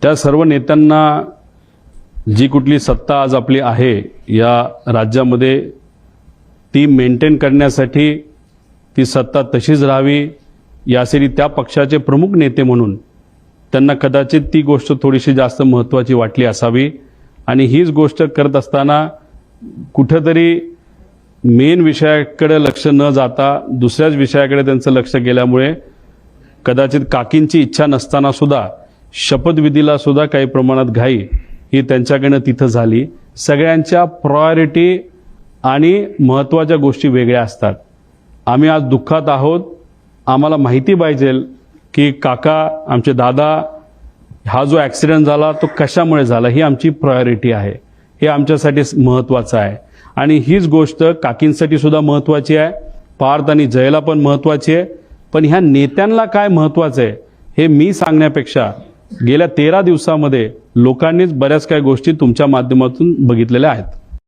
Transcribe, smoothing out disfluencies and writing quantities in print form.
त्या सर्व नेत्यांना जी कुठली सत्ता आज आपली आहे या राज्यामध्ये ती मेंटेन करण्यासाठी ती सत्ता तशीच राहावी यासाठी त्या पक्षाचे प्रमुख नेते म्हणून त्यांना कदाचित ती गोष्ट थोडीशी जास्त महत्त्वाची वाटली असावी आणि हीच गोष्ट करत असताना कुठेतरी मेन विषयाकडे लक्ष न जाता दुसऱ्याच विषयाकडे त्यांचं लक्ष गेल्यामुळे कदाचित काकींची इच्छा नसताना सुद्धा शपथविधीला सुद्धा काही प्रमाणात घाई ही त्यांच्याकडनं तिथं झाली। सगळ्यांच्या प्रायोरिटी आणि महत्त्वाच्या गोष्टी वेगळ्या असतात। आम्ही आज दुःखात आहोत, आम्हाला माहिती पाहिजे की काका आमचे दादा हा जो ॲक्सिडेंट झाला तो कशामुळे झाला ही आमची प्रायोरिटी आहे, हे आमच्यासाठी महत्त्वाचं आहे आणि हीच गोष्ट काकींसाठी सुद्धा महत्त्वाची आहे, पार्थ आणि जयला पण महत्त्वाची आहे। पण ह्या नेत्यांना काय महत्त्वाचं आहे हे मी सांगण्यापेक्षा गेल्या 13 दिवसामध्ये लोकांनीच बऱ्याच काही गोष्टी तुमच्या माध्यमातून बघितलेल्या आहेत।